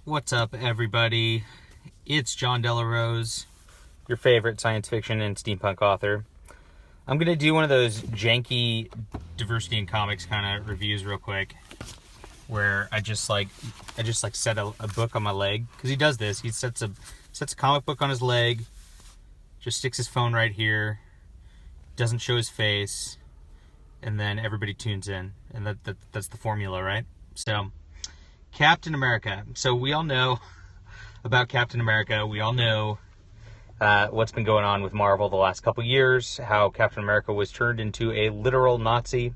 What's up, everybody? It's John Delarose, your favorite science fiction and steampunk author. I'm going to do one of those janky diversity in comics kind of reviews real quick, where I just set a book on my leg, because he does this. He sets a comic book on his leg, just sticks his phone right here, doesn't show his face, and then everybody tunes in, and that's the formula, right? So, Captain America. So we all know about Captain America. We all know what's been going on with Marvel the last couple years, how Captain America was turned into a literal Nazi.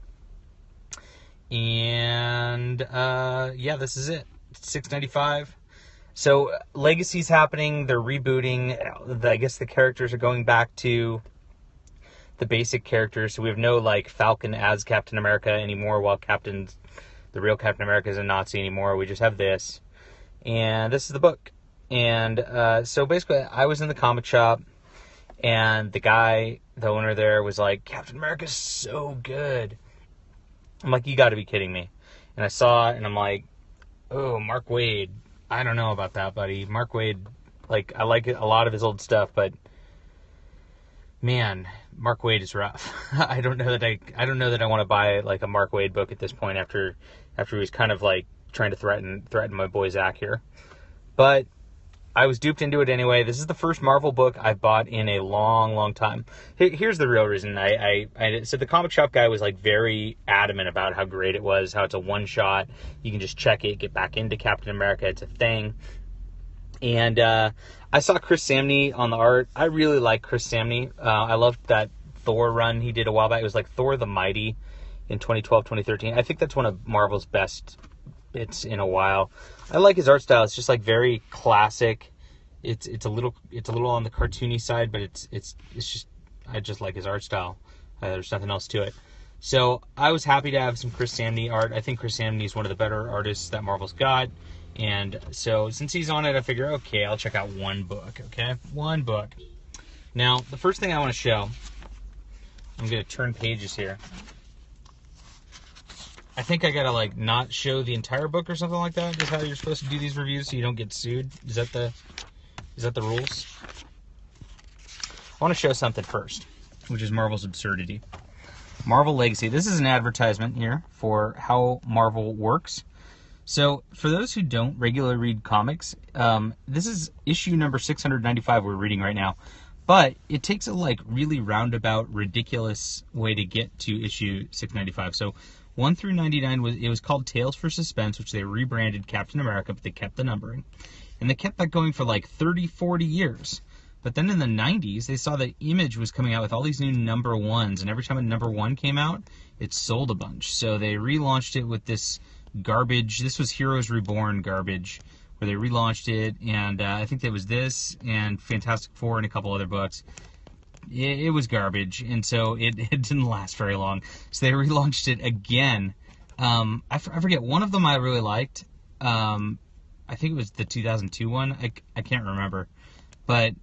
And yeah, this is it. $6.95. So Legacy's happening. They're rebooting. I guess the characters are going back to the basic characters. So we have no Falcon as Captain America anymore, while the real Captain America is a Nazi anymore. We just have this. And this is the book. And so basically, I was in the comic shop, and the owner there, was like, Captain America's so good. I'm like, you got to be kidding me. And I saw it, and I'm like, oh, Mark Waid. I don't know about that, buddy. Mark Waid, I like a lot of his old stuff, but man, Mark Waid is rough. I don't know that I want to buy a Mark Waid book at this point after he was kind of trying to threaten my boy Zach here. But I was duped into it anyway. This is the first Marvel book I've bought in a long, long time. Here's the real reason. So the comic shop guy was very adamant about how great it was, how it's a one-shot. You can just check it, get back into Captain America. It's a thing. And I saw Chris Samnee on the art. I really like Chris Samnee. I loved that Thor run he did a while back. It was Thor the Mighty in 2012, 2013. I think that's one of Marvel's best bits in a while. I like his art style. It's just very classic. It's a little on the cartoony side, but it's just, I just like his art style. There's nothing else to it. So I was happy to have some Chris Samnee art. I think Chris Samnee is one of the better artists that Marvel's got. And so since he's on it, I figure, okay, I'll check out one book, okay? One book. Now, the first thing I want to show, I'm going to turn pages here. I think I got to, not show the entire book or something like that. Is how you're supposed to do these reviews so you don't get sued. Is that the rules? I want to show something first, which is Marvel's absurdity. Marvel Legacy. This is an advertisement here for how Marvel works. So, for those who don't regularly read comics, this is issue number 695 we're reading right now. But it takes a really roundabout, ridiculous way to get to issue 695. So 1 through 99 was called Tales for Suspense, which they rebranded Captain America, but they kept the numbering. And they kept that going for 30, 40 years. But then in the 90s, they saw that Image was coming out with all these new number ones, and every time a number one came out, it sold a bunch. So they relaunched it with this garbage. This was Heroes Reborn garbage, where they relaunched it, and I think there was this and Fantastic Four and a couple other books. It was garbage, and so it didn't last very long. So they relaunched it again. I forget, one of them I really liked. I think it was the 2002 one. I can't remember, but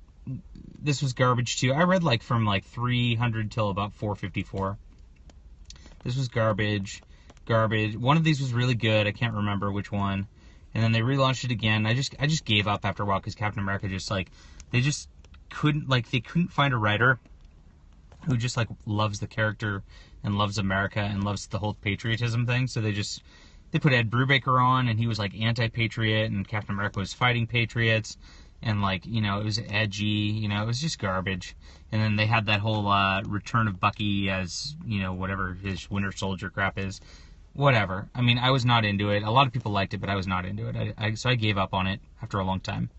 this was garbage too. I read from 300 till about 454. This was garbage. One of these was really good. I can't remember which one. And then they relaunched it again. I just gave up after a while because Captain America just they just couldn't find a writer who just loves the character and loves America and loves the whole patriotism thing. So they put Ed Brubaker on, and he was anti-patriot, and Captain America was fighting patriots, and it was edgy, it was just garbage. And then they had that whole return of Bucky as whatever his Winter Soldier crap is. Whatever. I mean, I was not into it. A lot of people liked it, but I was not into it. So I gave up on it after a long time.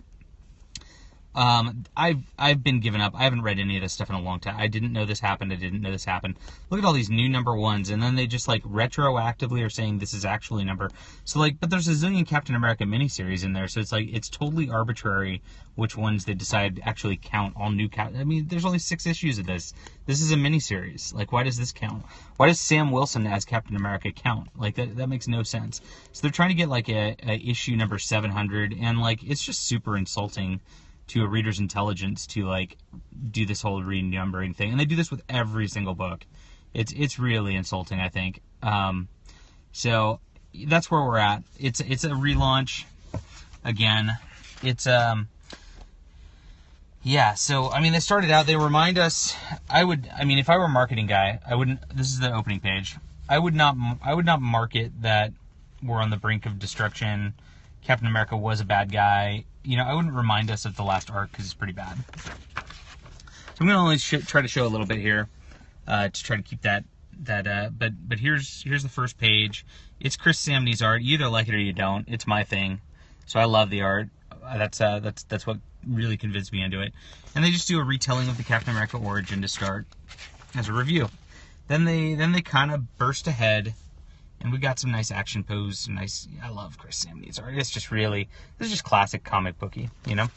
I've been giving up. I haven't read any of this stuff in a long time. I didn't know this happened. Look at all these new number ones, and then they just retroactively are saying this is actually number. So but there's a zillion Captain America miniseries in there, so it's totally arbitrary which ones they decide actually count all new I mean, there's only 6 issues of this. This is a miniseries. Why does this count? Why does Sam Wilson as Captain America count? That makes no sense. So they're trying to get a issue number 700, and it's just super insulting to a reader's intelligence to do this whole renumbering thing, and they do this with every single book. It's really insulting, I think. So that's where we're at. It's a relaunch. again. It's yeah, so I mean, they started out, they remind us, if I were a marketing guy, I wouldn't, this is the opening page, I would not market that we're on the brink of destruction, Captain America was a bad guy. I wouldn't remind us of the last arc because it's pretty bad. So I'm going to only try to show a little bit here to try to keep that but here's the first page. It's Chris Samnee's art. You either like it or you don't. It's my thing. So I love the art. That's what really convinced me into it. And they just do a retelling of the Captain America origin to start as a review. Then they kind of burst ahead, and we got some nice action pose. I love Chris Samnee's art. It's just this is just classic comic booky, And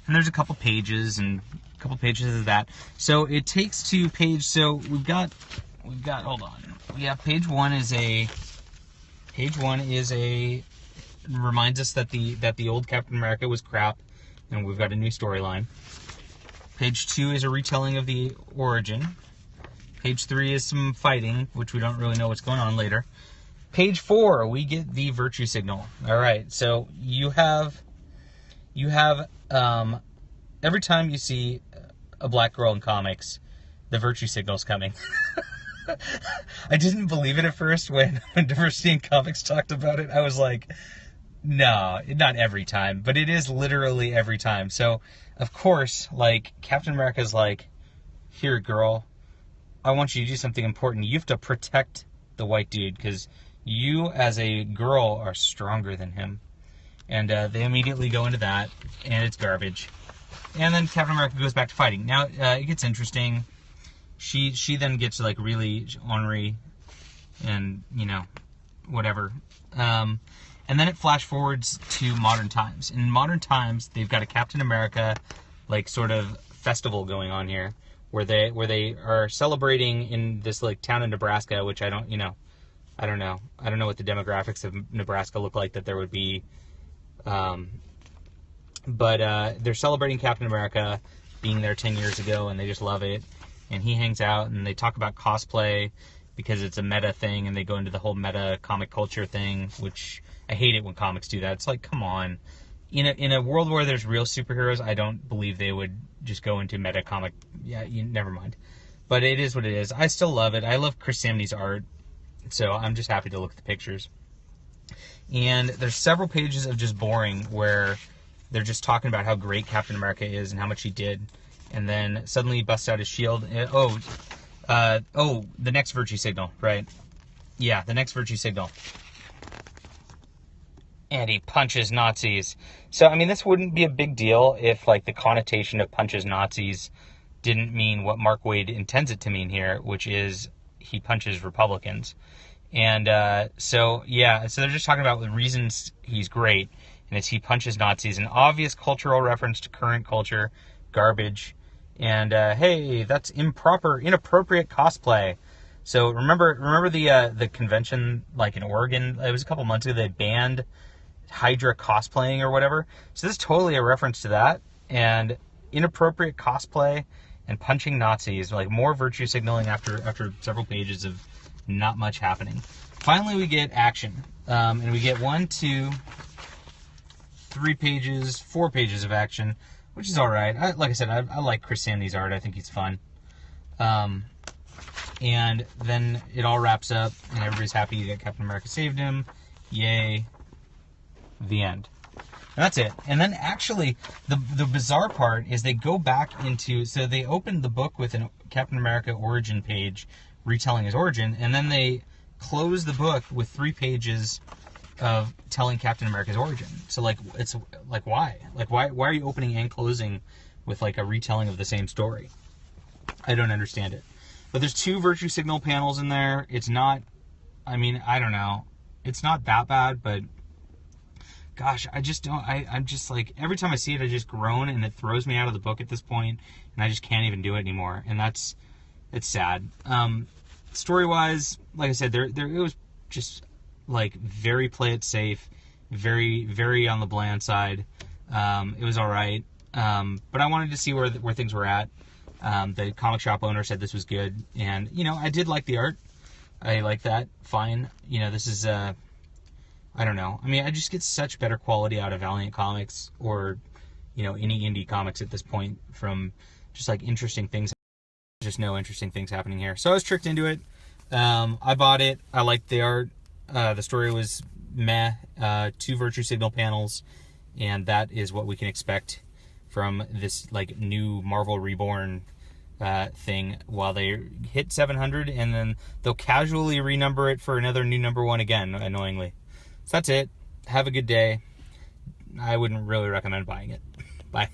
there's a couple pages of that. So it takes to page. So we've got. Hold on. Yeah, page one is reminds us that the old Captain America was crap, and we've got a new storyline. Page 2 is a retelling of the origin. Page 3 is some fighting, which we don't really know what's going on later. Page 4, we get the virtue signal. All right, so you have every time you see a black girl in comics, the virtue signal's coming. I didn't believe it at first when Diversity in Comics talked about it. I was like, no, not every time, but it is literally every time. So, of course, Captain America's like, here, girl, I want you to do something important. You have to protect the white dude because you, as a girl, are stronger than him. And they immediately go into that, and it's garbage. And then Captain America goes back to fighting. Now, it gets interesting. She then gets really ornery and, whatever. And then it flash forwards to modern times. In modern times, they've got a Captain America, sort of festival going on here where they are celebrating in this, town in Nebraska, which I don't know. I don't know what the demographics of Nebraska look like that there would be. But they're celebrating Captain America being there 10 years ago, and they just love it. And he hangs out, and they talk about cosplay because it's a meta thing, and they go into the whole meta comic culture thing, which I hate it when comics do that. It's like, come on. In a world where there's real superheroes, I don't believe they would just go into meta comic. Yeah, never mind. But it is what it is. I still love it. I love Chris Samnee's art, so I'm just happy to look at the pictures. And there's several pages of just boring where they're just talking about how great Captain America is and how much he did. And then suddenly he busts out his shield. The next virtue signal, right? Yeah, the next virtue signal. And he punches Nazis. So, this wouldn't be a big deal if, the connotation of punches Nazis didn't mean what Mark Waid intends it to mean here, which is he punches Republicans. And so they're just talking about the reasons he's great. And it's he punches Nazis. An obvious cultural reference to current culture. Garbage. And hey, that's inappropriate cosplay. So remember the convention in Oregon? It was a couple months ago. They banned Hydra cosplaying or whatever. So this is totally a reference to that. And inappropriate cosplay and punching Nazis, more virtue signaling after several pages of not much happening. Finally, we get action, and we get 4 pages of action. Which is all right. Like I said, I like Chris Samnee's art. I think he's fun. And then it all wraps up, and everybody's happy that Captain America saved him. Yay. The end. And that's it. And then actually, the bizarre part is they go back into... So they opened the book with a Captain America origin page, retelling his origin, and then they close the book with 3 pages of telling Captain America's origin. So it's why? Why are you opening and closing with a retelling of the same story? I don't understand it. But there's 2 virtue signal panels in there. It's not, I don't know. It's not that bad, but gosh, I just don't, I'm just every time I see it, I just groan, and it throws me out of the book at this point, and I just can't even do it anymore. And it's sad. Story-wise, like I said, it was just very play it safe, very, very on the bland side. It was all right. But I wanted to see where things were at. The comic shop owner said this was good. And, I did like the art. I like that. Fine. This is, I don't know. I mean, I just get such better quality out of Valiant Comics or, you know, any indie comics at this point from just like interesting things. Just no interesting things happening here. So I was tricked into it. I bought it. I liked the art. The story was meh. 2 virtue signal panels, and that is what we can expect from this like new Marvel Reborn thing while they hit 700, and then they'll casually renumber it for another new #1 again, annoyingly. So that's it. Have a good day. I wouldn't really recommend buying it. Bye.